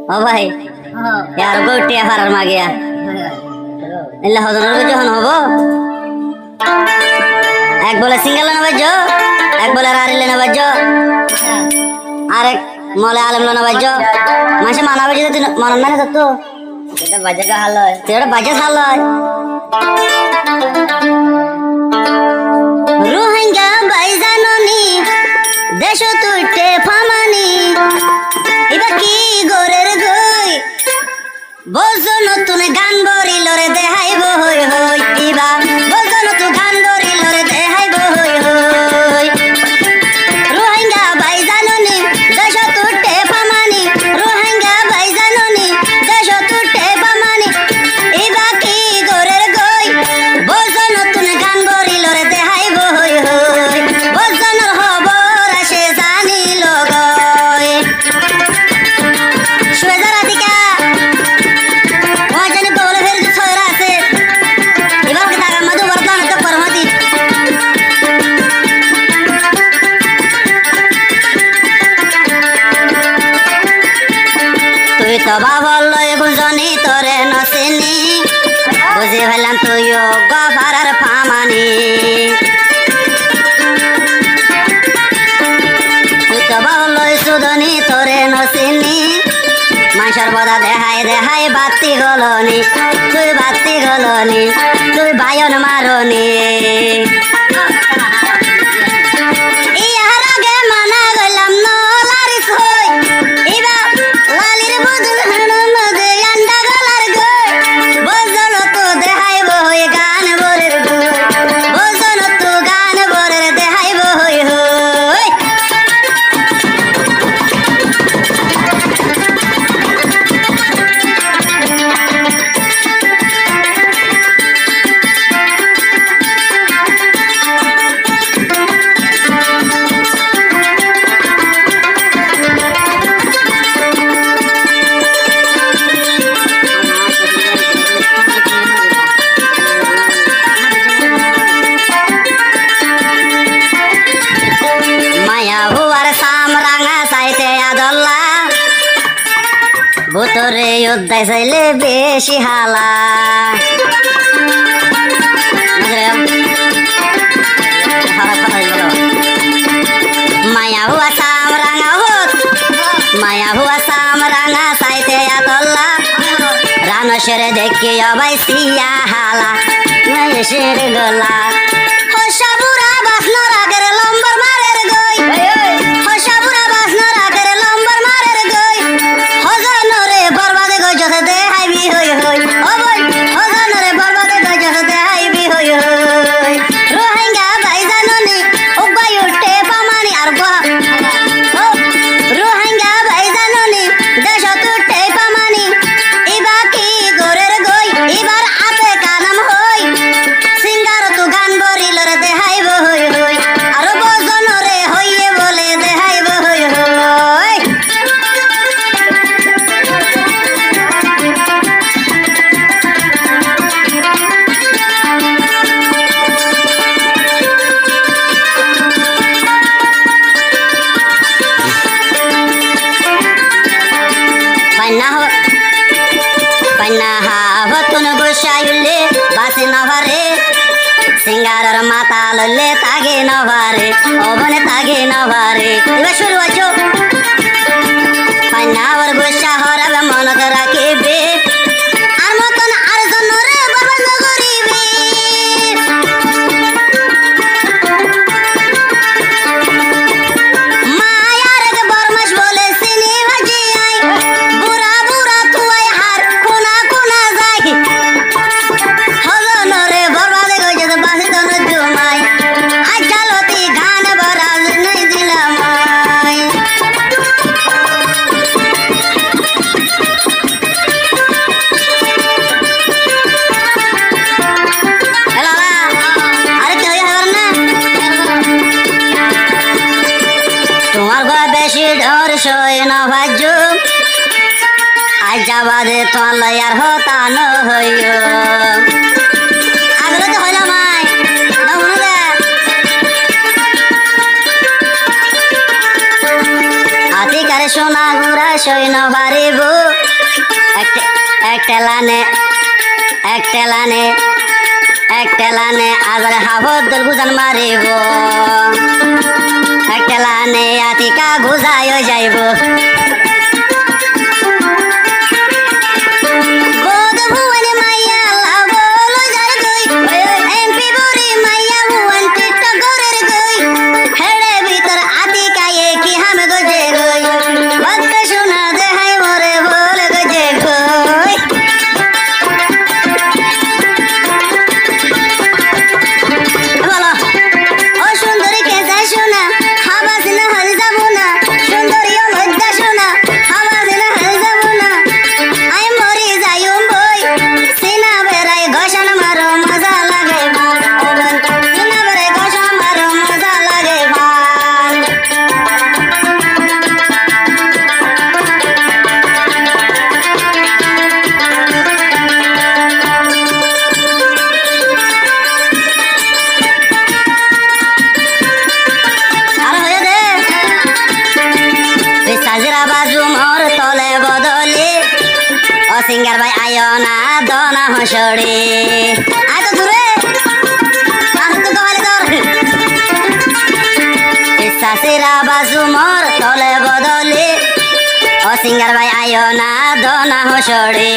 ও ভাই यार गोटिया फारार मागिया इल्ला हजरर को जहन हबो एक बोले सिंगल ना बजो एक बोले रारिले ना बजो आरेक मोले आलम ना बजो मासे माना बजो तो मनन ना तो এটা বাজে কা হাল হয় তেড় বাজে হাল হয় রোহিঙ্গা বাইজাননি দেশ তুইতে ফামানি এবা কি গোরের গই বলছো নতুন গান বরিল রে দেখাইব হই হই এবা বলছো নতুন গান বরিল রে দেখাইব হই হই রোহিঙ্গা বাইজাননি দেশ তুইতে ফামানি রোহিঙ্গা বাইজাননি দেশ তুইতে ফামানি এবা কি গোরের গই বলছো নতুন গান বরিল রে দেখাইব হই হই বলছো নর খবর আসে জানিল গই সুয়েজা রাধিকা ওয়াজনে বলে ফের ছয়রা আছে এবার কি টাকা মধু বর্তমান তো পরমাদি তুই তো বাবল বুঝনি তোরে নসিনি বুঝি হলাম তুইও গফারার ফামানি তুই তো বাবল সুদনি তোরে নসিনি মাসর বদা দেহাই দেহাই বাতি গলনি তুই বাতি গলনি তুই বায়ন মারনি ইয়ার আগে মানা গলাম নলারিস হই ইবা লালির বুদুল হানো মদে আন্ডা গলার গই বজল তো দেহাইব হই গান বরের গই বজল তো গান বরের দেহাইব হই হই মায়া হুয়ার সামরাঙা সাইতে আদল্লা ভুতরে উদ্দাই চাইলে বেশি হালা মায়া হুয়া সামরাঙা হুত মায়া হুয়া সামরাঙা সাইতে আদল্লা রানসেরে দেখি অবাই সিয়া হালা মেশের গলা হসাবুরা বাসনার আগের লম্বর মারের গই হসাবুরা বাসনার আগের লম্বর মারের গই হজনরে বরবাদে গই যতে দেহাইবি হই হই ও বই হজনরে বরবাদে গই যতে দেহাইবি হই হই রোহিঙ্গা বাইজাননি উগাই উঠে পামানি আর গো রোহিঙ্গা বাইজাননি দেশ তুটে পামানি ইবা কি গোরের গই এবার আতে কানাম হই সিঙ্গার তু গান বরিল রে দেহাইব হই হই আর বজন রে হইয়ে বলে দেহাইব হই হই পান্না হাবতুন গোসাইলে বাসি নভারে সিঙ্গারর মাতা ললে তাগে নভারে ওবনে তাগে নভারে এবার শুরু আছো পান্নাওর গোসা হরাবে মনত রাখিবে আর মতন আর জনরে বরবাদ করিবে মায়ার গে বরমাস বলে সিনি ভাজি আই বুড়া বুড়া তুই হার কোনা কোনা যাই হজনরে বরবাদে গই যে বাসি তন জুমাই আই চালতি গান বরাজ নাই দিলাম আই এলালা আরে কেউ হার না তোমার গো বেশি ডর সয় না ভাজু আজ যাবাদে তোমার লয়ার হতা ন হইও আগলে তো হইলাম আই না মনে দে আতি কারে সোনা গুড়া সৈন্য বাড়িব একটেলানে আবার হাবদ্দর গুজান মারিব একটেলানে আতিকা গুজায় যাইব সিঙ্গার ভাই আয়ো না দনা হসড়ে আয় তো দূরে তো কমালে তোর শাশিরা বাজু মোর তলে বদলে ও সিঙ্গার ভাই আয়ো না দনা হসড়ে